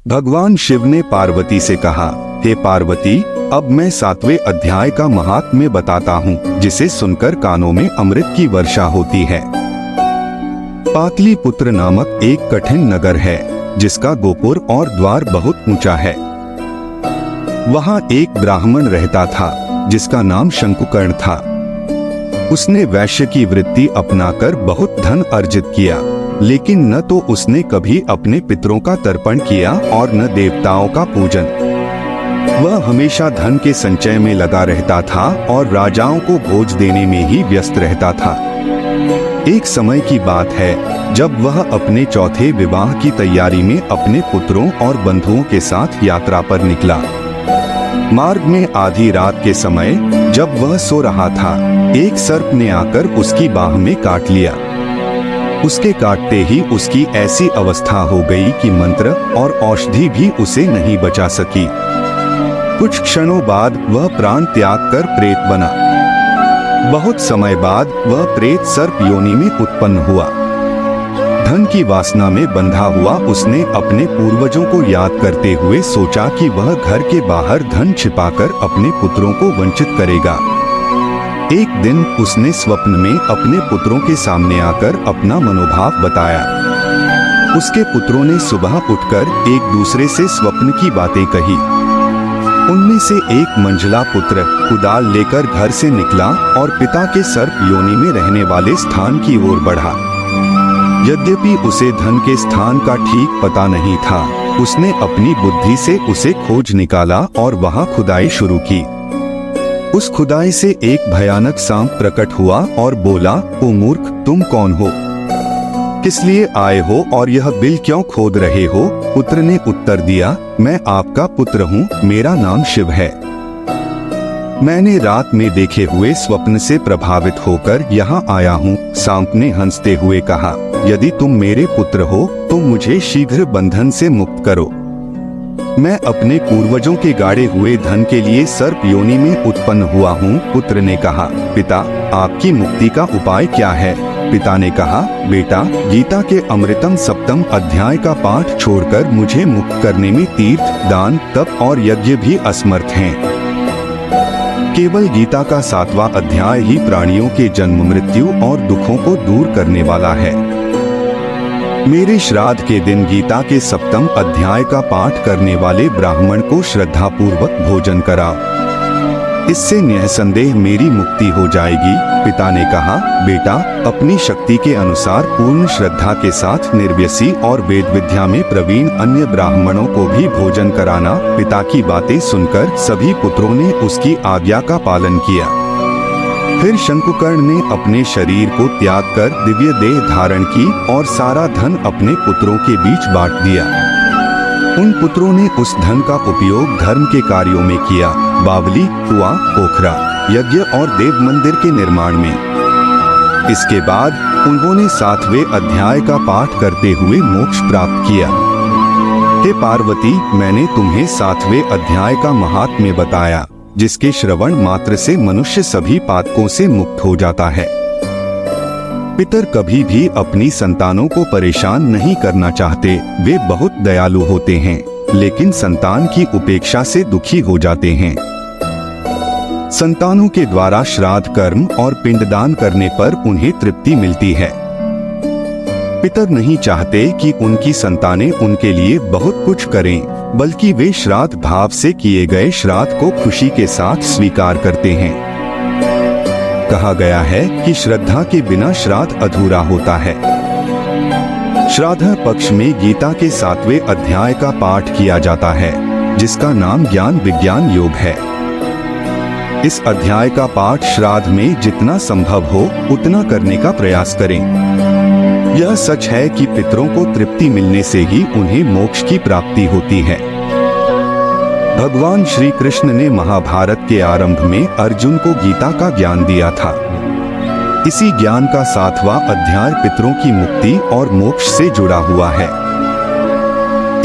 भगवान शिव ने पार्वती से कहा, हे पार्वती, अब मैं 7वें अध्याय का महात्म्य बताता हूँ, जिसे सुनकर कानों में अमृत की वर्षा होती है। पाटलिपुत्र नामक एक कठिन नगर है, जिसका गोपुर और द्वार बहुत ऊंचा है। वहाँ एक ब्राह्मण रहता था, जिसका नाम शंकुकर्ण था। उसने वैश्य की वृत्ति अपनाकर बहुत धन अर्जित किया, लेकिन न तो उसने कभी अपने पितरों का तर्पण किया और न देवताओं का पूजन। वह हमेशा धन के संचय में लगा रहता था और राजाओं को भोज देने में ही व्यस्त रहता था। एक समय की बात है, जब वह अपने चौथे विवाह की तैयारी में अपने पुत्रों और बंधुओं के साथ यात्रा पर निकला। मार्ग में आधी रात के समय जब वह सो रहा था, एक सर्प ने आकर उसकी बाह में काट लिया। उसके काटते ही उसकी ऐसी अवस्था हो गई कि मंत्र और औषधि भी उसे नहीं बचा सकी। कुछ क्षणों बाद वह प्राण त्याग कर प्रेत बना। बहुत समय बाद वह प्रेत सर्प योनि में उत्पन्न हुआ। धन की वासना में बंधा हुआ उसने अपने पूर्वजों को याद करते हुए सोचा कि वह घर के बाहर धन छिपाकर अपने पुत्रों को वंचित करेगा। एक दिन उसने स्वप्न में अपने पुत्रों के सामने आकर अपना मनोभाव बताया। उसके पुत्रों ने सुबह उठकर एक दूसरे से स्वप्न की बातें कही। उनमें से एक मंझला पुत्र कुदाल लेकर घर से निकला और पिता के सर्प योनि में रहने वाले स्थान की ओर बढ़ा। यद्यपि उसे धन के स्थान का ठीक पता नहीं था, उसने अपनी बुद्धि से उसे खोज निकाला और वहां खुदाई शुरू की। उस खुदाई से एक भयानक सांप प्रकट हुआ और बोला, ओ मूर्ख, तुम कौन हो? किस लिए आए हो और यह बिल क्यों खोद रहे हो? पुत्र ने उत्तर दिया, मैं आपका पुत्र हूँ, मेरा नाम शिव है। मैंने रात में देखे हुए स्वप्न से प्रभावित होकर यहाँ आया हूँ। सांप ने हंसते हुए कहा, यदि तुम मेरे पुत्र हो तो मुझे शीघ्र बंधन से मुक्त करो। मैं अपने पूर्वजों के गाड़े हुए धन के लिए सर्प योनि में उत्पन्न हुआ हूँ। पुत्र ने कहा, पिता, आपकी मुक्ति का उपाय क्या है? पिता ने कहा, बेटा, गीता के अमृतम 7वें अध्याय का पाठ छोड़कर मुझे मुक्त करने में तीर्थ, दान, तप और यज्ञ भी असमर्थ हैं। केवल गीता का 7वां अध्याय ही प्राणियों के जन्म, मृत्यु और दुखों को दूर करने वाला है। मेरे श्राद्ध के दिन गीता के 7वें अध्याय का पाठ करने वाले ब्राह्मण को श्रद्धापूर्वक भोजन कराओ। इससे निःसंदेह मेरी मुक्ति हो जाएगी। पिता ने कहा, बेटा, अपनी शक्ति के अनुसार पूर्ण श्रद्धा के साथ निर्व्यसी और वेद विद्या में प्रवीण अन्य ब्राह्मणों को भी भोजन कराना। पिता की बातें सुनकर सभी पुत्रों ने उसकी आज्ञा का पालन किया। फिर शंकुकर्ण ने अपने शरीर को त्याग कर दिव्य देह धारण की और सारा धन अपने पुत्रों के बीच बांट दिया। उन पुत्रों ने उस धन का उपयोग धर्म के कार्यों में किया, बावली, कुआं, पोखरा, यज्ञ और देव मंदिर के निर्माण में। इसके बाद उन्होंने 7वें अध्याय का पाठ करते हुए मोक्ष प्राप्त किया। हे पार्वती, मैंने तुम्हें 7वें अध्याय का महात्म्य बताया, जिसके श्रवण मात्र से मनुष्य सभी पातकों से मुक्त हो जाता है। पितर कभी भी अपनी संतानों को परेशान नहीं करना चाहते। वे बहुत दयालु होते हैं, लेकिन संतान की उपेक्षा से दुखी हो जाते हैं। संतानों के द्वारा श्राद्ध कर्म और पिंडदान करने पर उन्हें तृप्ति मिलती है। पितर नहीं चाहते कि उनकी संतानें उनके लिए बहुत कुछ करें, बल्कि वे श्राद्ध भाव से किए गए श्राद्ध को खुशी के साथ स्वीकार करते हैं। कहा गया है कि श्रद्धा के बिना श्राद्ध अधूरा होता है। श्राद्ध पक्ष में गीता के 7वें अध्याय का पाठ किया जाता है, जिसका नाम ज्ञान विज्ञान योग है। इस अध्याय का पाठ श्राद्ध में जितना संभव हो उतना करने का प्रयास करें। यह सच है कि पितरों को तृप्ति मिलने से ही उन्हें मोक्ष की प्राप्ति होती है। भगवान श्री कृष्ण ने महाभारत के आरंभ में अर्जुन को गीता का ज्ञान दिया था। इसी ज्ञान का 7वां अध्याय पितरों की मुक्ति और मोक्ष से जुड़ा हुआ है।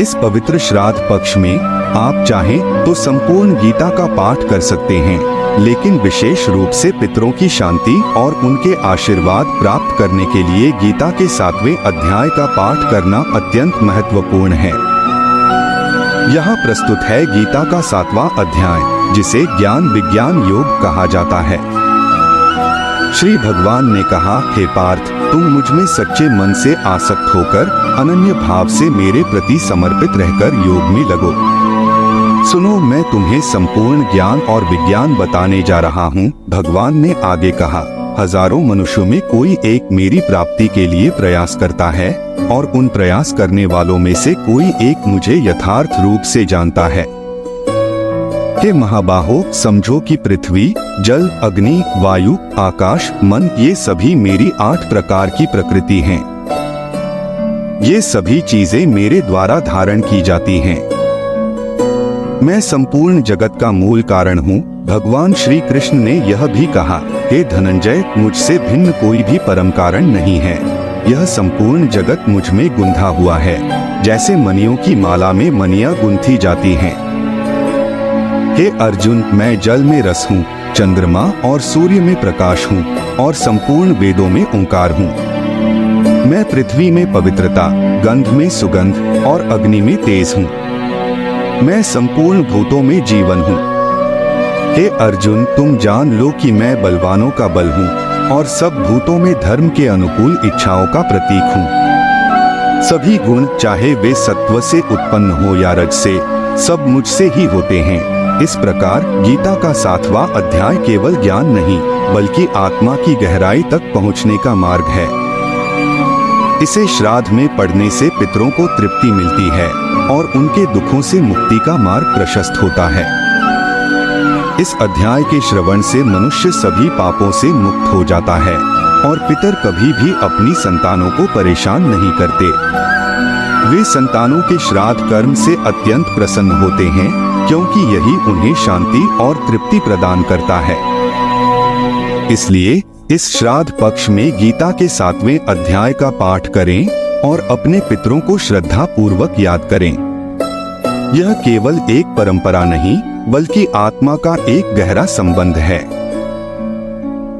इस पवित्र श्राद्ध पक्ष में आप चाहें तो संपूर्ण गीता का पाठ कर सकते हैं, लेकिन विशेष रूप से पितरों की शांति और उनके आशीर्वाद प्राप्त करने के लिए गीता के 7वें अध्याय का पाठ करना अत्यंत महत्वपूर्ण है। यहाँ प्रस्तुत है गीता का 7वां अध्याय, जिसे ज्ञान विज्ञान योग कहा जाता है। श्री भगवान ने कहा, हे पार्थ, तुम मुझ में सच्चे मन से आसक्त होकर अनन्य भाव से मेरे प्रति समर्पित रहकर योग में लगो। सुनो, मैं तुम्हें संपूर्ण ज्ञान और विज्ञान बताने जा रहा हूँ। भगवान ने आगे कहा, हजारों मनुष्यों में कोई एक मेरी प्राप्ति के लिए प्रयास करता है और उन प्रयास करने वालों में से कोई एक मुझे यथार्थ रूप से जानता है। हे महाबाहो, समझो कि पृथ्वी, जल, अग्नि, वायु, आकाश, मन, ये सभी मेरी 8 प्रकार की प्रकृति हैं। ये सभी चीजें मेरे द्वारा धारण की जाती हैं। मैं संपूर्ण जगत का मूल कारण हूँ। भगवान श्री कृष्ण ने यह भी कहा, हे धनंजय, मुझसे भिन्न कोई भी परम कारण नहीं है। यह संपूर्ण जगत मुझ में गुंथा हुआ है, जैसे मणियों की माला में मणियां गुंथी जाती हैं। हे अर्जुन, मैं जल में रस हूँ, चंद्रमा और सूर्य में प्रकाश हूँ और संपूर्ण वेदों में ओंकार हूँ। मैं पृथ्वी में पवित्रता, गंध में सुगंध और अग्नि में तेज हूँ। मैं संपूर्ण भूतों में जीवन हूँ। हे अर्जुन, तुम जान लो कि मैं बलवानों का बल हूँ और सब भूतों में धर्म के अनुकूल इच्छाओं का प्रतीक हूँ। सभी गुण, चाहे वे सत्व से उत्पन्न हो या रज से, सब मुझसे ही होते हैं। इस प्रकार गीता का 7वां अध्याय केवल ज्ञान नहीं, बल्कि आत्मा की गहराई तक पहुँचने का मार्ग है। इसे श्राद्ध में पढ़ने से पितरों को तृप्ति मिलती है और उनके दुखों से मुक्ति का मार्ग प्रशस्त होता है। इस अध्याय के श्रवण से मनुष्य सभी पापों से मुक्त हो जाता है और पितर कभी भी अपनी संतानों को परेशान नहीं करते। वे संतानों के श्राद्ध कर्म से अत्यंत प्रसन्न होते हैं, क्योंकि यही उन्हें शांति और तृप्ति प्रदान करता है। इसलिए इस श्राद्ध पक्ष में गीता के 7वें अध्याय का पाठ करें और अपने पितरों को श्रद्धा पूर्वक याद करें। यह केवल एक परंपरा नहीं, बल्कि आत्मा का एक गहरा संबंध है।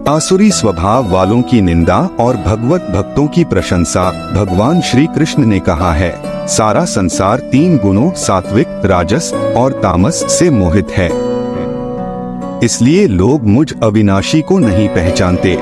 आसुरी स्वभाव वालों की निंदा और भगवत भक्तों की प्रशंसा। भगवान श्री कृष्ण ने कहा है, सारा संसार 3 गुणों सात्विक, राजस और तामस से मोहित है। इसलिए लोग मुझ अविनाशी को नहीं पहचानते।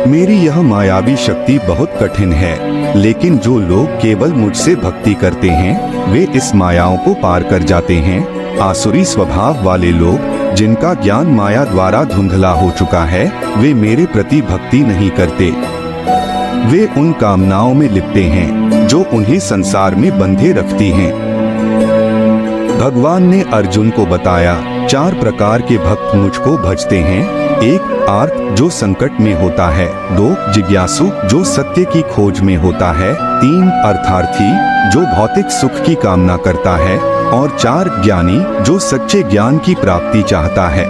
मेरी यह मायावी शक्ति बहुत कठिन है, लेकिन जो लोग केवल मुझसे भक्ति करते हैं, वे इस मायाओं को पार कर जाते हैं। आसुरी स्वभाव वाले लोग, जिनका ज्ञान माया द्वारा धुंधला हो चुका है, वे मेरे प्रति भक्ति नहीं करते। वे उन कामनाओं में लिपटे हैं जो उन्हें संसार में बंधे रखती हैं। भगवान ने अर्जुन को बताया, 4 प्रकार के भक्त मुझको भजते हैं। 1 आर्त, जो संकट में होता है। 2 जिज्ञासु, जो सत्य की खोज में होता है। 3 अर्थार्थी, जो भौतिक सुख की कामना करता है। और 4 ज्ञानी, जो सच्चे ज्ञान की प्राप्ति चाहता है।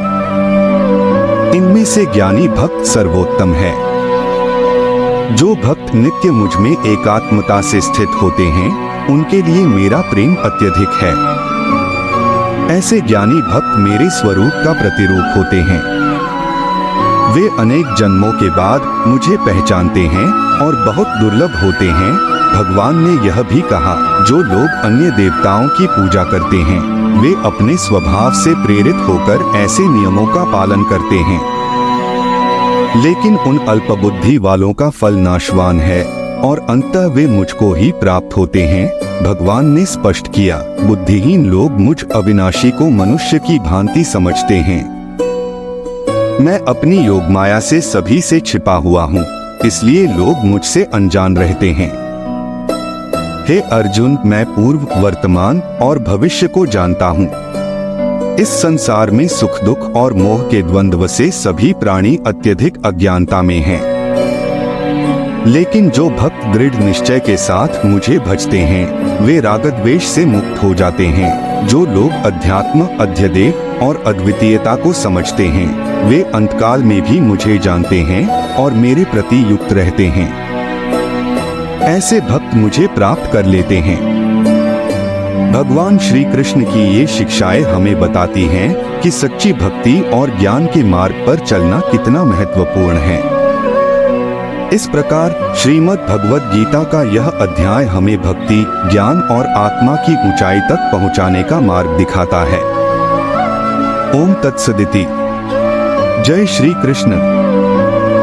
इनमें से ज्ञानी भक्त सर्वोत्तम है। जो भक्त नित्य मुझ में एकात्मता से स्थित होते हैं, उनके लिए मेरा प्रेम अत्यधिक है। ऐसे ज्ञानी भक्त मेरे स्वरूप का प्रतिरूप होते हैं। वे अनेक जन्मों के बाद मुझे पहचानते हैं और बहुत दुर्लभ होते हैं। भगवान ने यह भी कहा, जो लोग अन्य देवताओं की पूजा करते हैं, वे अपने स्वभाव से प्रेरित होकर ऐसे नियमों का पालन करते हैं। लेकिन उन अल्पबुद्धि वालों का फल नाशवान है और अंततः वे मुझको ही प्राप्त होते हैं। भगवान ने स्पष्ट किया, बुद्धिहीन लोग मुझ अविनाशी को मनुष्य की भांति समझते हैं। मैं अपनी योग माया से सभी से छिपा हुआ हूँ, इसलिए लोग मुझसे अनजान रहते हैं। हे अर्जुन, मैं पूर्व, वर्तमान और भविष्य को जानता हूँ। इस संसार में सुख दुख और मोह के द्वंद्व से सभी प्राणी अत्यधिक अज्ञानता में हैं। लेकिन जो भक्त दृढ़ निश्चय के साथ मुझे भजते हैं, वे रागद्वेष से मुक्त हो जाते हैं। जो लोग अध्यात्म, अध्यदेव और अद्वितीयता को समझते हैं, वे अंतकाल में भी मुझे जानते हैं और मेरे प्रति युक्त रहते हैं। ऐसे भक्त मुझे प्राप्त कर लेते हैं। भगवान श्री कृष्ण की ये शिक्षाएं हमें बताती हैं कि सच्ची भक्ति और ज्ञान के मार्ग पर चलना कितना महत्वपूर्ण है। इस प्रकार श्रीमद् भगवद गीता का यह अध्याय हमें भक्ति, ज्ञान और आत्मा की ऊंचाई तक पहुंचाने का मार्ग दिखाता है। ओम तत्सदिति। जय श्री कृष्ण।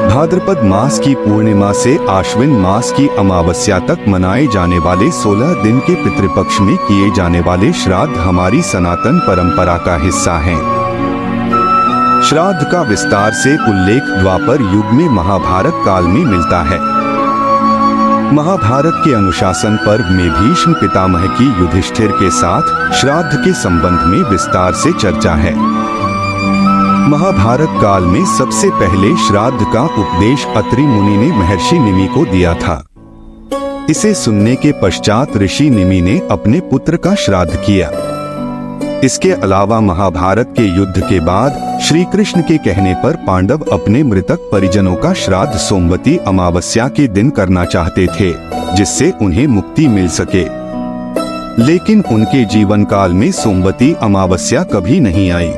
भाद्रपद मास की पूर्णिमा से आश्विन मास की अमावस्या तक मनाए जाने वाले 16 दिन के पितृपक्ष में किए जाने वाले श्राद्ध हमारी सनातन परंपरा का हिस्सा हैं। श्राद्ध का विस्तार से उल्लेख द्वापर युग में महाभारत काल में मिलता है। महाभारत के अनुशासन पर्व में भीष्म पितामह की युधिष्ठिर के साथ श्राद्ध के संबंध में विस्तार से चर्चा है। महाभारत काल में सबसे पहले श्राद्ध का उपदेश अत्रि मुनि ने महर्षि निमि को दिया था। इसे सुनने के पश्चात ऋषि निमि ने अपने पुत्र का श्राद्ध किया। इसके अलावा महाभारत के युद्ध के बाद श्री कृष्ण के कहने पर पांडव अपने मृतक परिजनों का श्राद्ध सोमवती अमावस्या के दिन करना चाहते थे, जिससे उन्हें मुक्ति मिल सके। लेकिन उनके जीवन काल में सोमवती अमावस्या कभी नहीं आई।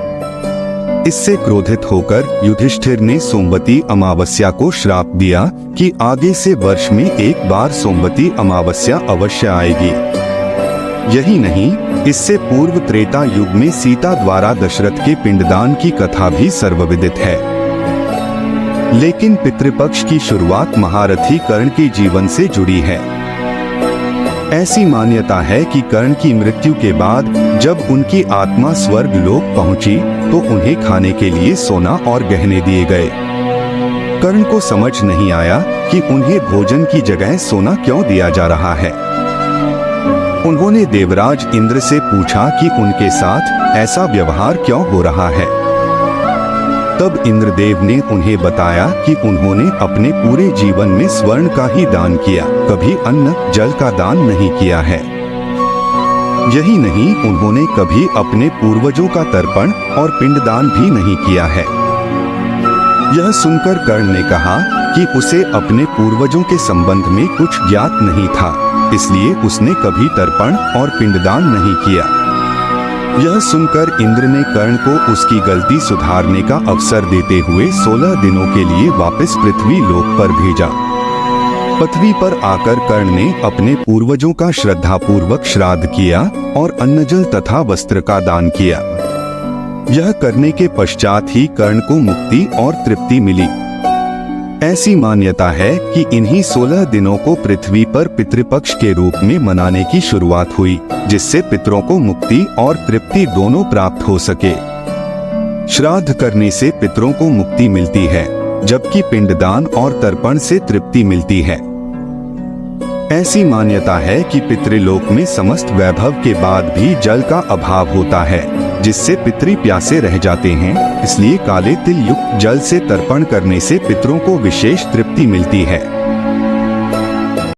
इससे क्रोधित होकर युधिष्ठिर ने सोमवती अमावस्या को श्राप दिया कि आगे से वर्ष में एक बार सोमवती अमावस्या अवश्य आएगी। यही नहीं, इससे पूर्व त्रेता युग में सीता द्वारा दशरथ के पिंडदान की कथा भी सर्वविदित है। लेकिन पितृपक्ष की शुरुआत महारथी कर्ण के जीवन से जुड़ी है। ऐसी मान्यता है कि कर्ण की मृत्यु के बाद जब उनकी आत्मा स्वर्ग लोक पहुंची तो उन्हें खाने के लिए सोना और गहने दिए गए। कर्ण को समझ नहीं आया कि उन्हें भोजन की जगह सोना क्यों दिया जा रहा है। उन्होंने देवराज इंद्र से पूछा कि उनके साथ ऐसा व्यवहार क्यों हो रहा है। तब इंद्रदेव ने उन्हें बताया कि उन्होंने अपने पूरे जीवन में स्वर्ण का ही दान किया, कभी अन्न जल का दान नहीं किया है। यही नहीं, उन्होंने कभी अपने पूर्वजों का तर्पण और पिंडदान भी नहीं किया है। यह सुनकर कर्ण ने कहा कि उसे अपने पूर्वजों के संबंध में कुछ ज्ञात नहीं था, इसलिए उसने कभी तर्पण और पिंडदान नहीं किया। यह सुनकर इंद्र ने कर्ण को उसकी गलती सुधारने का अवसर देते हुए 16 दिनों के लिए वापस पृथ्वी लोक पर भेजा। पृथ्वी पर आकर कर्ण ने अपने पूर्वजों का श्रद्धापूर्वक श्राद्ध किया और अन्नजल तथा वस्त्र का दान किया। यह करने के पश्चात ही कर्ण को मुक्ति और तृप्ति मिली। ऐसी मान्यता है कि इन्हीं 16 दिनों को पृथ्वी पर पितृपक्ष के रूप में मनाने की शुरुआत हुई, जिससे पितरों को मुक्ति और तृप्ति दोनों प्राप्त हो सके। श्राद्ध करने से पितरों को मुक्ति मिलती है, जबकि पिंडदान और तर्पण से तृप्ति मिलती है। ऐसी मान्यता है कि पितृलोक में समस्त वैभव के बाद भी जल का अभाव होता है, जिससे पितृ प्यासे रह जाते हैं। इसलिए काले तिल युक्त जल से तर्पण करने से पितरों को विशेष तृप्ति मिलती है।